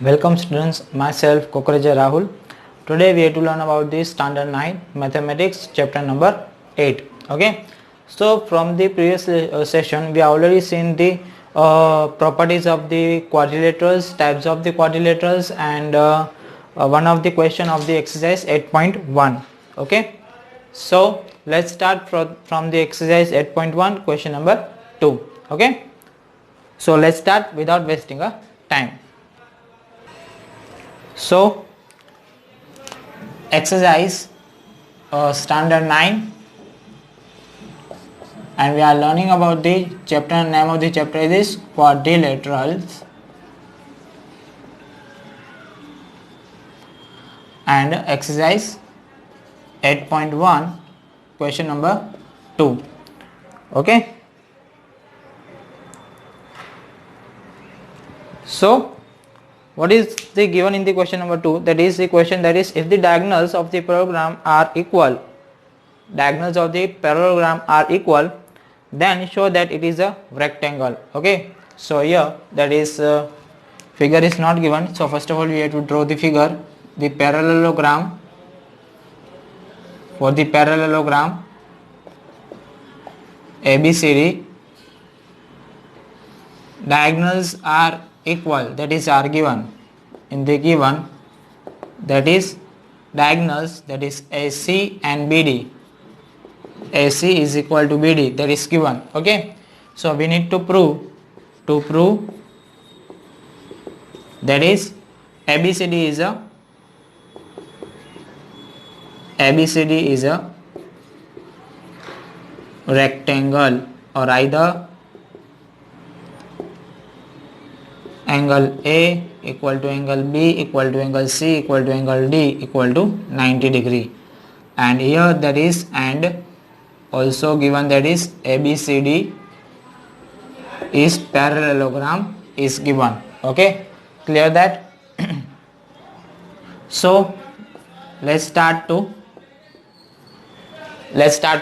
Welcome students, myself Kokreja Rahul. Today we have to learn about the standard 9 mathematics chapter number 8. Okay, so from the previous session we have already seen the properties of the quadrilaterals, types of the quadrilaterals, and one of the question of the exercise 8.1. Okay, so let's start from the exercise 8.1 question number 2. Okay, so let's start without wasting a time. So exercise standard 9, and we are learning about the chapter. Name of the chapter is quadrilaterals, and exercise 8.1 question number 2. Okay, so what is the given in the question number 2? That is the question, that is, if the diagonals of the parallelogram are equal, then show that it is a rectangle. Okay, so here that is figure is not given, so first of all we have to draw the figure, the parallelogram. For the parallelogram ABCD, diagonals are equal, that is are given in the given, that is diagonals, that is AC and BD. AC is equal to BD, that is given. Okay, so we need to prove that is ABCD is a rectangle, or either angle A equal to angle B equal to angle C equal to angle D equal to 90 degree, and here that is, and also given, that is ABCD is parallelogram is given. Okay, clear that? So let's start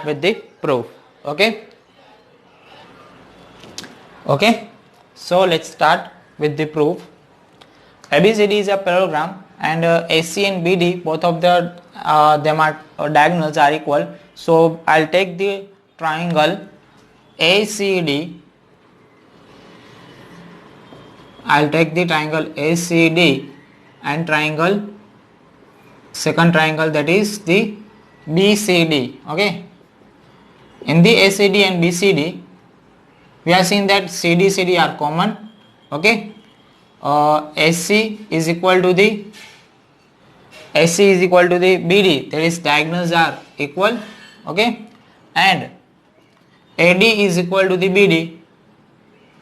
with the proof. Okay, so let's start with the proof. ABCD is a parallelogram, and AC and BD, both of them are diagonals are equal. So I'll take the triangle ACD. And second triangle, that is the BCD. Okay, in the ACD and BCD we have seen that CD are common. Okay, AC is equal to the BD, that is diagonals are equal. Okay, and AD is equal to the BD,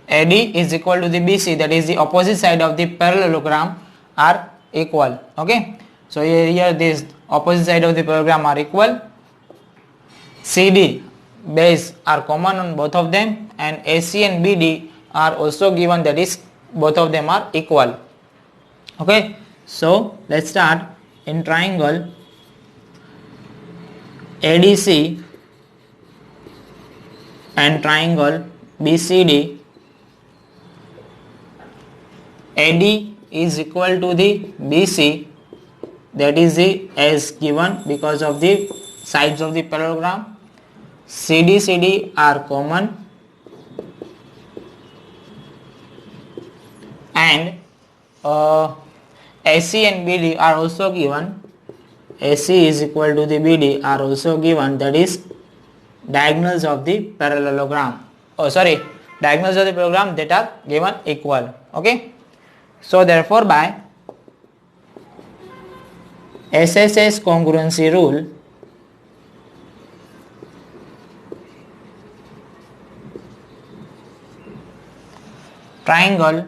AD is equal to the BC, that is the opposite side of the parallelogram are equal. Okay, so here this opposite side of the parallelogram are equal. CD base are common on both of them, and AC and BD are also given, that is both of them are equal. Okay, so let's start. In triangle ADC and triangle BCD, AD is equal to the BC, that is the as given because of the sides of the parallelogram. CD are common, and AC and BD are also given. AC is equal to the BD are also given, that is diagonals of the parallelogram. Diagonals of the parallelogram that are given equal. Okay, so therefore by SSS congruency rule, triangle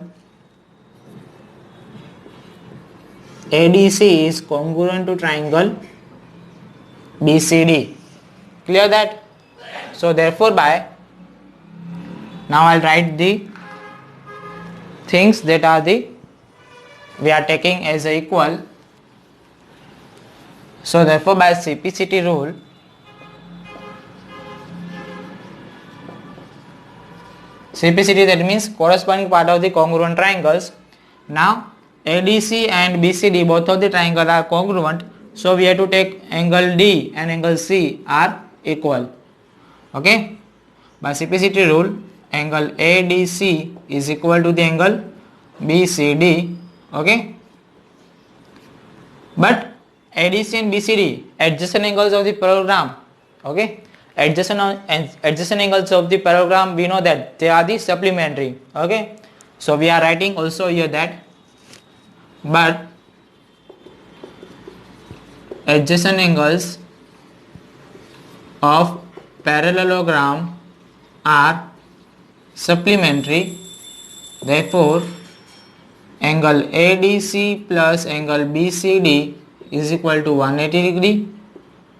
ADC is congruent to triangle BCD. Clear that? So therefore by, now I'll write the things that are we are taking as a equal. So therefore by CPCT rule, CPCT, that means corresponding part of the congruent triangles. Now ADC and BCD, both of the triangle are congruent, so we have to take angle D and angle C are equal. Okay, by simplicity rule, angle ADC is equal to the angle BCD. Okay, but ADC and BCD adjacent angles of the parallelogram. Okay, adjacent angles of the parallelogram, we know that they are the supplementary. Okay, so we are writing also here that but adjacent angles of parallelogram are supplementary, therefore angle ADC plus angle BCD is equal to 180 degree,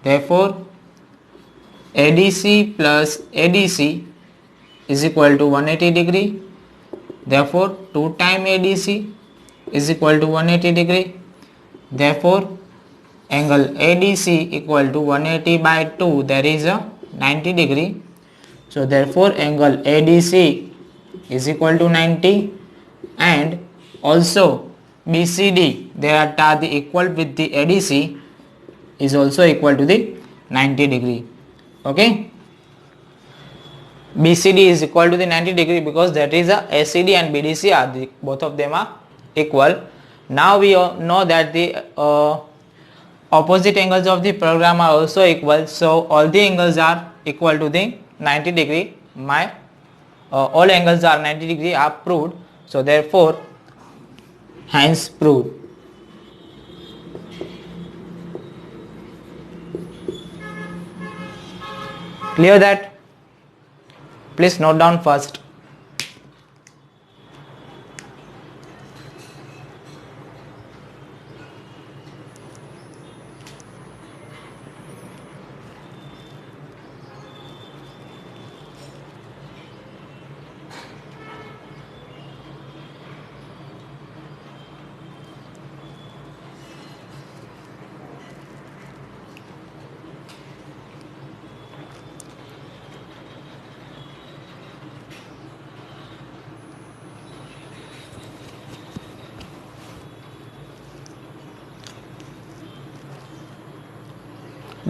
therefore ADC plus ADC is equal to 180 degree, therefore 2 times ADC is equal to 180 degree, therefore angle ADC equal to 180 by 2, that is a 90 degree. So therefore angle ADC is equal to 90, and also BCD, they are the equal with the ADC is also equal to the 90 degree. Okay, BCD is equal to the 90 degree because that is a ACD and BDC are the, both of them are equal. Now we know that the opposite angles of the parallelogram are also equal, so all the angles are equal to the 90 degree. My all angles are 90 degree are proved, so therefore hence proved. Clear that? Please note down first.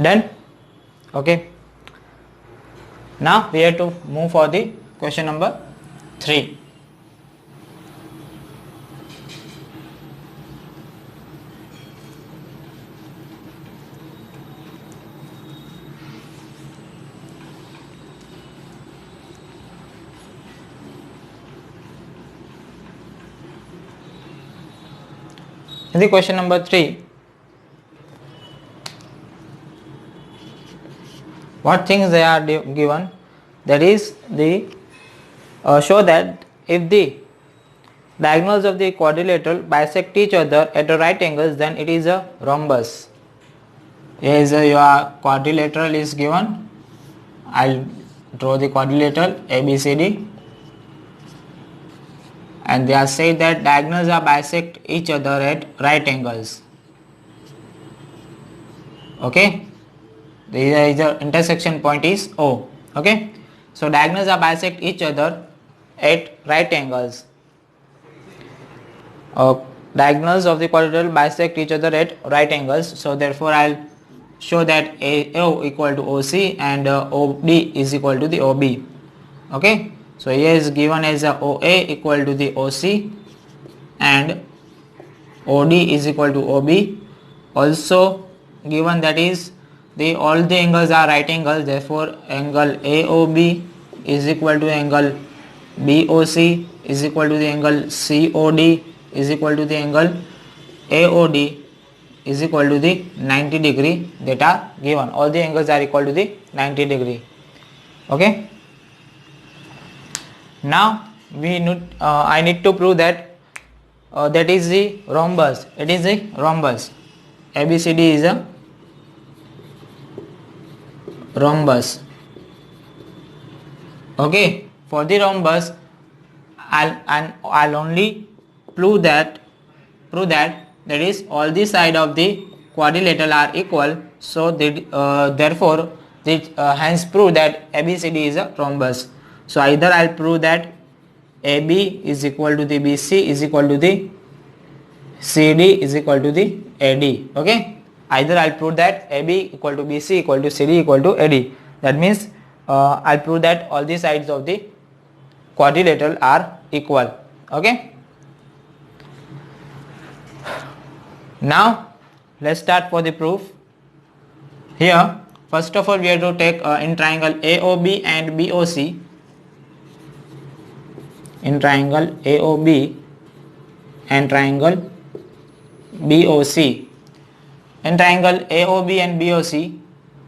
Done? Okay. Now we have to move for the question number 3. In the question number 3, what things they are given, that is the show that if the diagonals of the quadrilateral bisect each other at right angles, then it is a rhombus. Here is your quadrilateral is given. I'll draw the quadrilateral ABCD, and they are said that diagonals are bisect each other at right angles. Okay, the intersection point is O. Okay, so diagonals are bisect each other at right angles. Diagonals of the quadrilateral bisect each other at right angles, so therefore I'll show that AO equal to OC and OD is equal to the OB. Okay, so here is given as a OA equal to the OC and OD is equal to OB. Also given that is all the angles are right angles, therefore angle AOB is equal to angle BOC is equal to the angle COD is equal to the angle AOD is equal to the 90 degree that are given. All the angles are equal to the 90 degree. Okay. Now I need to prove that that is the rhombus. It is the rhombus. ABCD is a rhombus. Okay, for the rhombus I'll only prove that that is all the side of the quadrilateral are equal, so therefore hence prove that ABCD is a rhombus. So either I'll prove that AB is equal to the BC is equal to the CD is equal to the AD. Okay, either I'll prove that AB equal to BC equal to CD equal to AD. That means I'll prove that all the sides of the quadrilateral are equal. Okay, now let's start for the proof. Here first of all we have to take in triangle AOB and BOC, in triangle AOB and triangle BOC. In triangle AOB and BOC,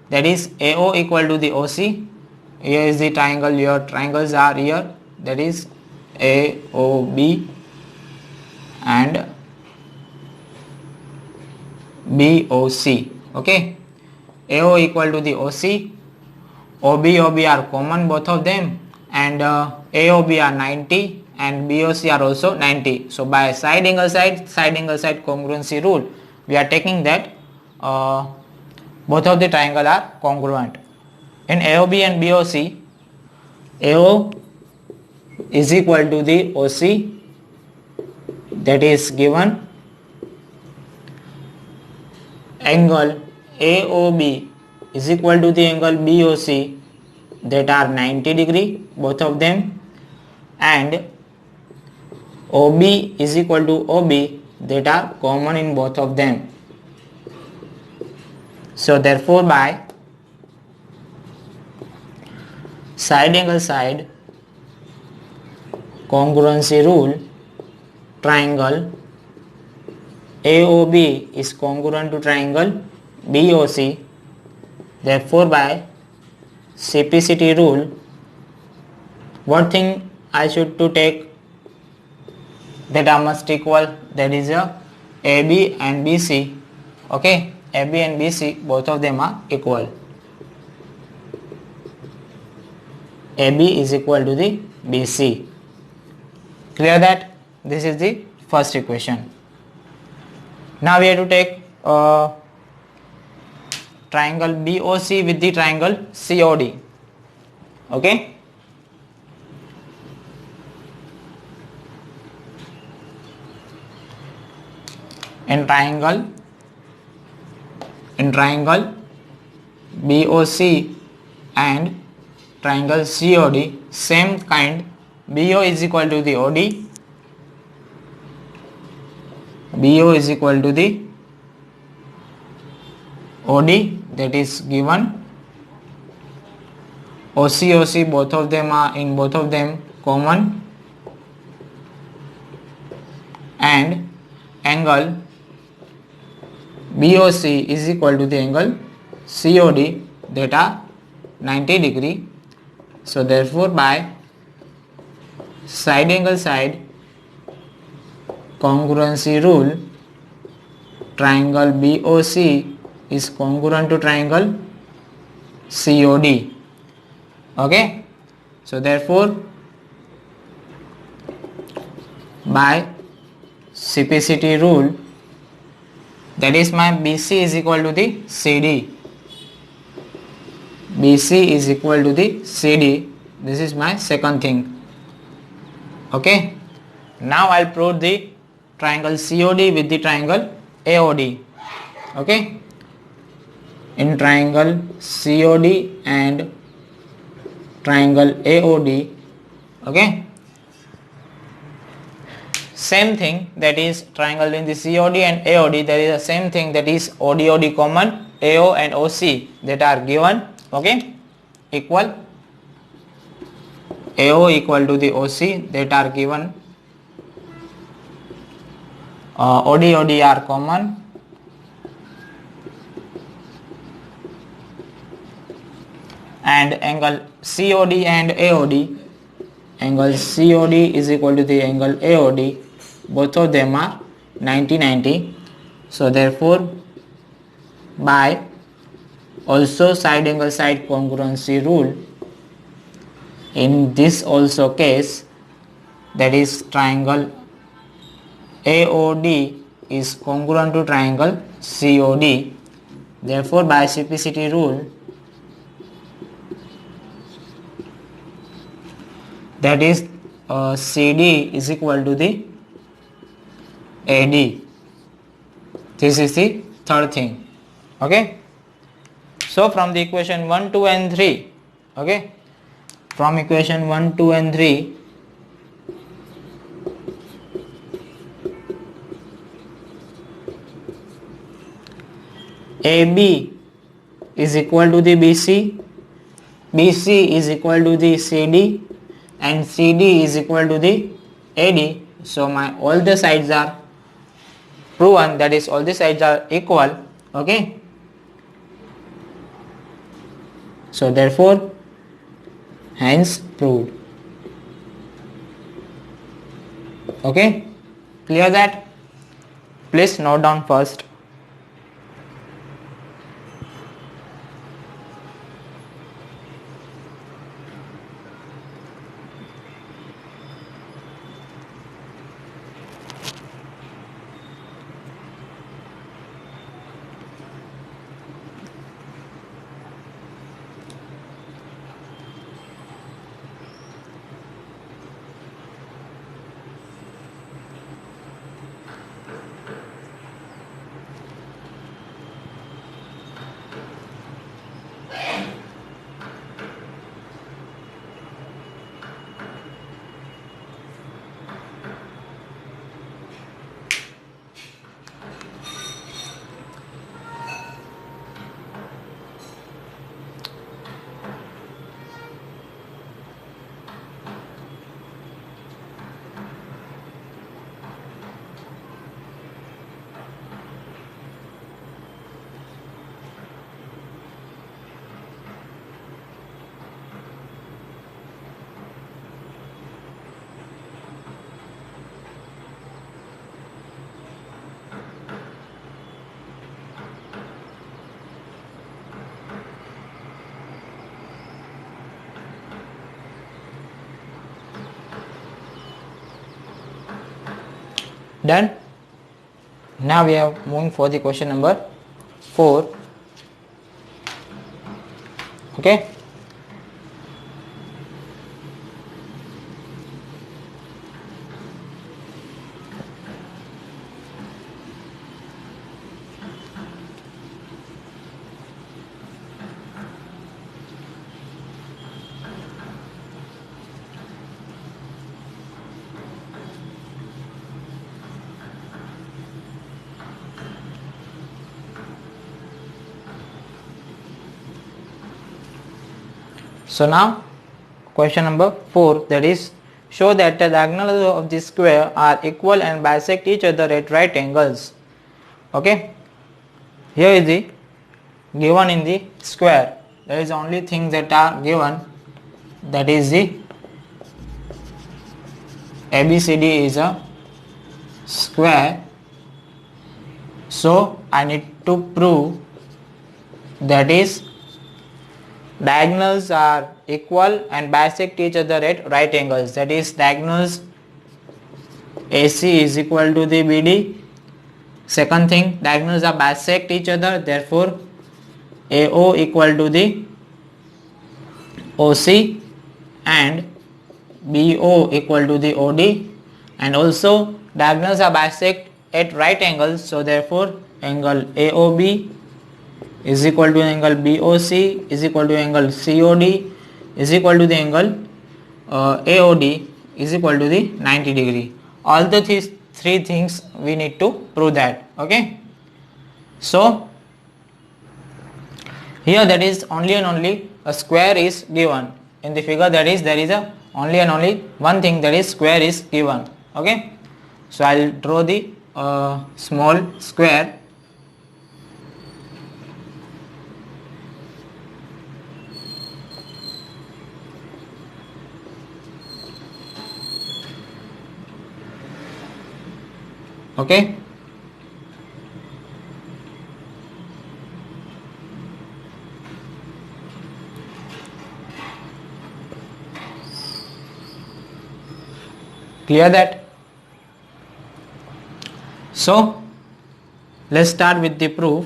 that is AO equal to the OC. Here is the triangle, your triangles are here, that is AOB and BOC. Okay, AO equal to the OC, OB are common both of them, and AOB are 90 and BOC are also 90. So by side angle side congruency rule, we are taking that both of the triangle are congruent. In AOB and BOC, AO is equal to the OC, that is given. Angle AOB is equal to the angle BOC, that are 90 degree both of them, and OB is equal to OB, that are common in both of them. So therefore by side angle side congruency rule, triangle AOB is congruent to triangle BOC. Therefore by CPCT rule, what thing I should to take, that are must equal, that is a AB and BC. Okay, AB and BC both of them are equal. AB is equal to the BC. Clear that? This is the first equation. Now we have to take triangle BOC with the triangle COD. Okay, in triangle BOC and triangle COD, same kind. BO is equal to the OD, BO is equal to the OD, that is given. OC both of them are in both of them common, and angle BOC is equal to the angle COD, that are 90 degree. So therefore by side angle side congruency rule, triangle BOC is congruent to triangle COD. Okay, so therefore by CPCT rule, that is my BC is equal to the CD, BC is equal to the CD. This is my second thing. Okay, now I'll prove the triangle COD with the triangle AOD. Okay, in triangle COD and triangle AOD, okay, same thing, that is triangle in the COD and AOD, there is the same thing, that is OD common, AO and OC that are given. Okay, equal, AO equal to the OC that are given, OD are common, and angle COD and AOD, angle COD is equal to the angle AOD, both of them are 90. So therefore by also side angle side congruency rule, in this also case, that is triangle AOD is congruent to triangle COD. Therefore by CPCT rule, that is CD is equal to the AD. This is the third thing. Okay. So from the equation 1, 2 and 3, okay, from equation 1, 2 and 3, AB is equal to the BC, BC is equal to the CD, and CD is equal to the AD. So my all the sides are proven, that is all the sides are equal. Okay. So therefore, hence proved. Okay, clear that? Please note down first. Done. Now we are moving for the question number 4. Okay. So now question number 4, that is, show that the diagonals of the square are equal and bisect each other at right angles. Okay, here is the given in the square. There is only things that are given, that is the ABCD is a square. So I need to prove that is diagonals are equal and bisect each other at right angles, that is diagonals AC is equal to the BD. Second thing, diagonals are bisect each other, therefore AO equal to the OC and BO equal to the OD, and also diagonals are bisect at right angles, so therefore angle AOB is equal to angle BOC is equal to angle COD is equal to the angle AOD is equal to the 90 degree. All the three things we need to prove that. Okay, so here that is only and only a square is given in the figure, that is there is a only and only one thing, that is square is given. Okay, so I will draw the small square. Okay, clear that? So let's start with the proof.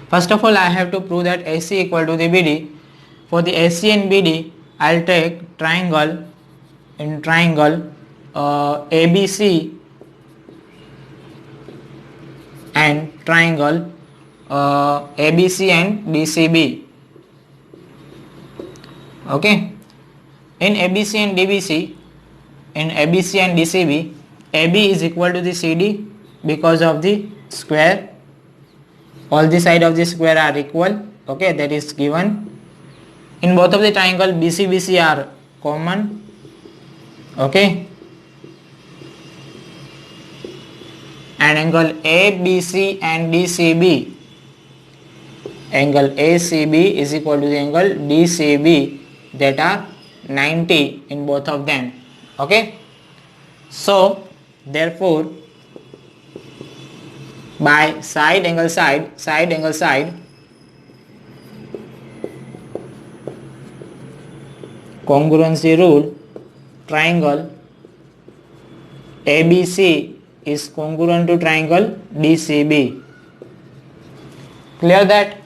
First of all, I have to prove that AC equal to the BD. For the AC and BD, I'll take triangle. In triangle, ABC and triangle ABC and DCB. Okay, in ABC and DBC, in ABC and DCB, AB is equal to the CD because of the square. All the side of the square are equal. Okay, that is given. In both of the triangle BCBC are common. Okay, and angle ABC and DCB, angle ACB is equal to the angle DCB, that are 90 in both of them. Okay, so therefore by side angle side congruency rule, triangle ABC is congruent to triangle DCB. Clear that?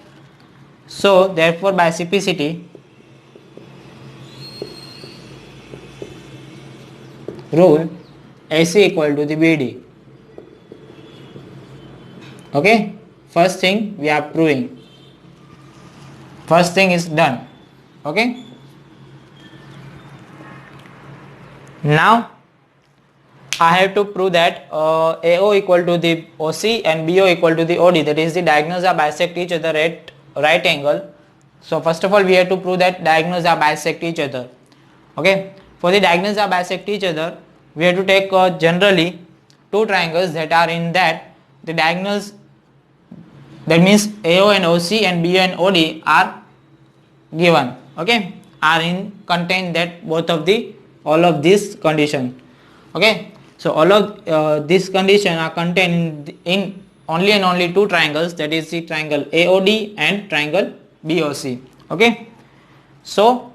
So therefore by CPCT rule, AC equal to the BD. Okay, first thing we are proving, first thing is done. Okay, now I have to prove that AO equal to the OC and BO equal to the OD, that is the diagonals are bisect each other at right angle. So first of all we have to prove that diagonals are bisect each other. Okay, for the diagonals are bisect each other, we have to take generally two triangles that are in that the diagonals, that means AO and OC and BO and OD are given. Okay, are in contain that both of the all of this condition. Okay, so all of this condition are contained in only and only two triangles, that is the triangle AOD and triangle BOC. Okay, so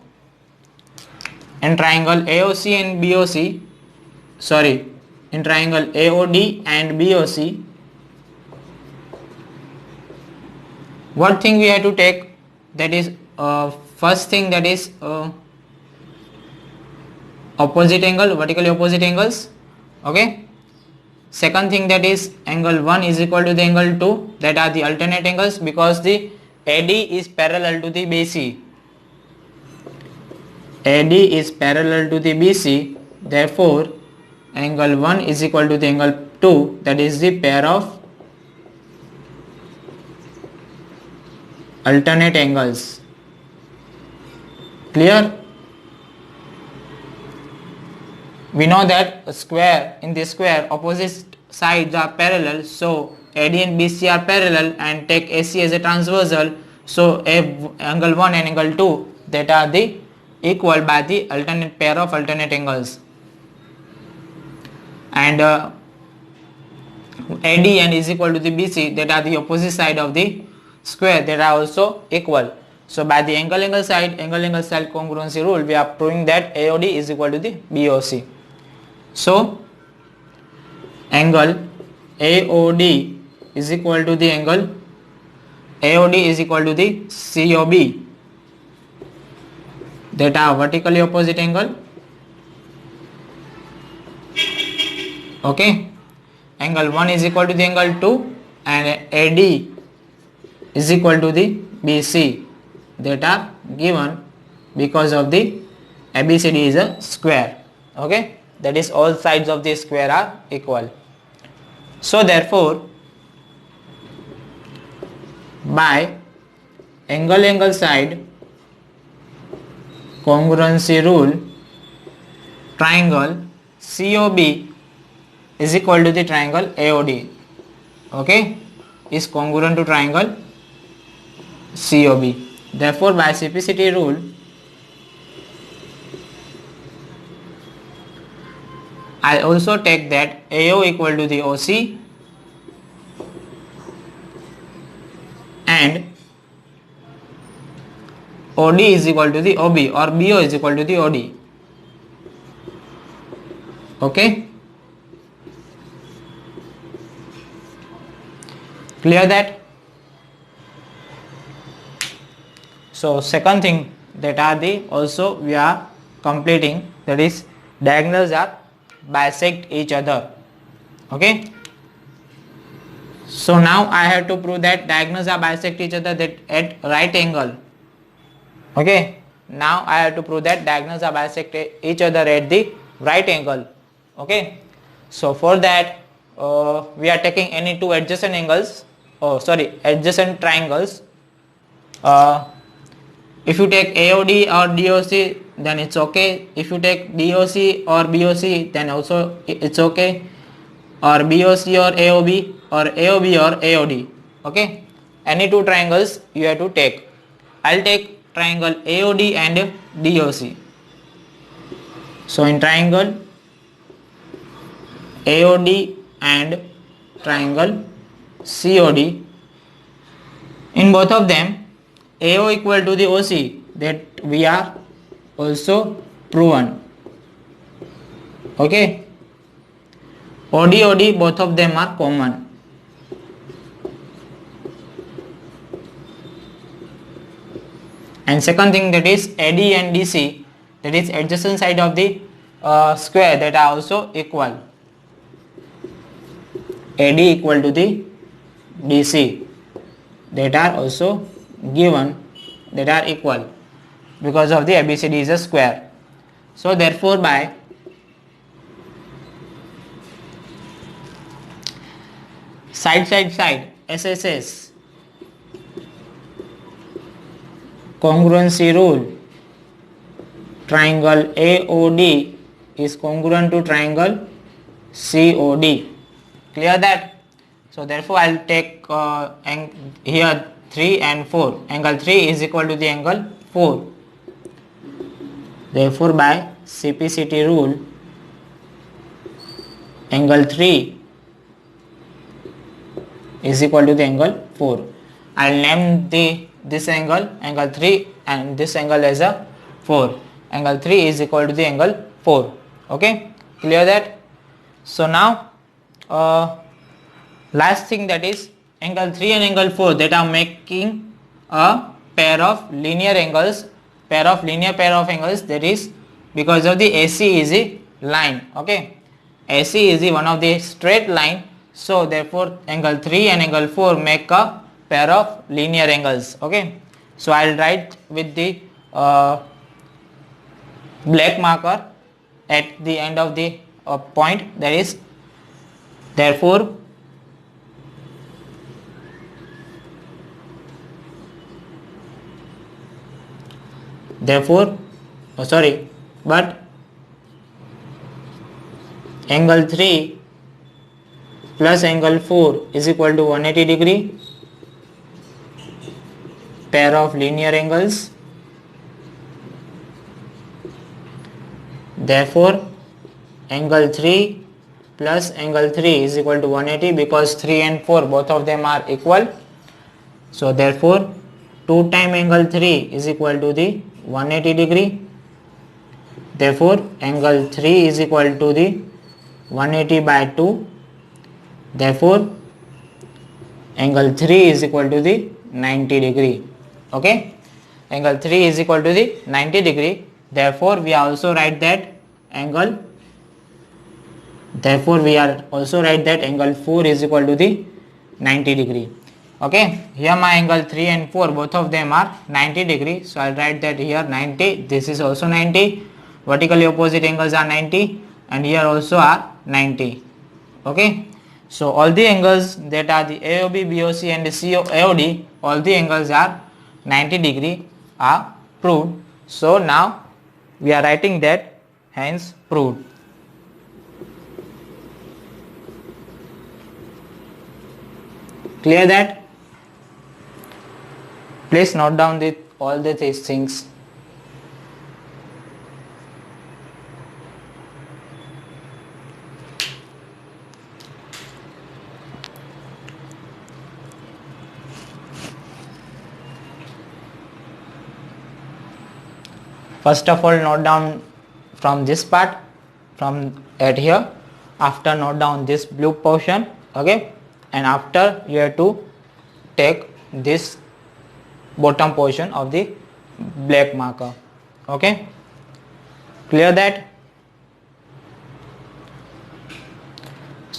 in triangle AOC and BOC, sorry, in triangle AOD and BOC, what thing we have to take, that is first thing, that is opposite angle, vertically opposite angles. Okay, second thing, that is angle 1 is equal to the angle 2, that are the alternate angles because the AD is parallel to the BC. AD is parallel to the BC, therefore angle 1 is equal to the angle 2, that is the pair of alternate angles. Clear? We know that a square, in this square opposite sides are parallel, so AD and BC are parallel, and take AC as a transversal, so angle 1 and angle 2, that are the equal by the alternate pair of alternate angles, and AD and is equal to the BC, that are the opposite side of the square, that are also equal. So by the angle side congruency rule, we are proving that AOD is equal to the BOC. So angle AOD is equal to the angle AOD is equal to the COB, that are vertically opposite angle. Okay, angle 1 is equal to the angle 2 and AD is equal to the BC, that are given because of the ABCD is a square. Okay, that is all sides of the square are equal. So therefore by angle side congruency rule, triangle COB is equal to the triangle AOD. Okay, is congruent to triangle COB. Therefore by CPCT rule, I also take that AO equal to the OC and OD is equal to the OB, or BO is equal to the OD. Okay, clear that? So second thing, that are the also we are completing, that is diagonals are bisect each other. Okay. So now I have to prove that diagonals are bisect each other that at right angle. Okay. Now I have to prove that diagonals are bisect each other at the right angle. Okay. So for that we are taking any two adjacent angles. Adjacent triangles. If you take AOD or DOC, then it's okay. If you take DOC or BOC, then also it's okay. Or BOC or AOB or AOB or AOD. Okay. Any two triangles you have to take. I'll take triangle AOD and DOC. So in triangle AOD and triangle COD, in both of them AO equal to the OC, that we are also proven. Okay. OD both of them are common. And second thing, that is AD and DC, that is adjacent side of the square, that are also equal. AD equal to the DC, that are also given, that are equal, because of the ABCD is a square. So therefore by side SSS congruency rule, triangle AOD is congruent to triangle COD. Clear that? So therefore I'll take here 3 and 4. Angle 3 is equal to the angle 4. Therefore by CPCT rule, angle 3 is equal to the angle 4. I'll name this angle 3 and this angle as a 4. Angle 3 is equal to the angle 4. Okay, clear that? So now last thing, that is angle 3 and angle 4, that are making a pair of linear angles, pair of angles, that is because of the AC is a line. Okay, AC is one of the straight line. So therefore angle 3 and angle 4 make a pair of linear angles. Okay, so I'll write with the black marker at the end of the point, that is therefore angle 3 plus angle 4 is equal to 180 degree, pair of linear angles. Therefore angle 3 plus angle 3 is equal to 180, because 3 and 4 both of them are equal. So therefore 2 times angle 3 is equal to the 180 degree. Therefore angle 3 is equal to the 180 by 2. Therefore angle 3 is equal to the 90 degree. Okay, angle 3 is equal to the 90 degree. Therefore we also write that angle 4 is equal to the 90 degree. Okay, here my angle 3 and 4 both of them are 90 degree. So I'll write that here 90, this is also 90, vertically opposite angles are 90, and here also are 90. Okay, so all the angles that are the AOB, BOC and the COD, all the angles are 90 degree are proved. So now we are writing that hence proved. Clear that? Please note down all these things. First of all, note down from this part, from at here. After, note down this blue portion. Okay, and after you have to take this bottom portion of the black marker. Okay, clear that?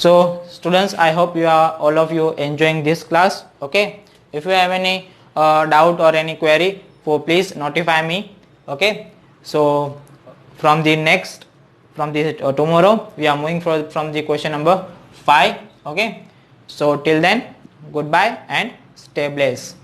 So students, I hope you are all of you enjoying this class. Okay, if you have any doubt or any query, please notify me. Okay, so from the tomorrow we are moving from the question number 5. Okay, so till then, goodbye and stay blessed.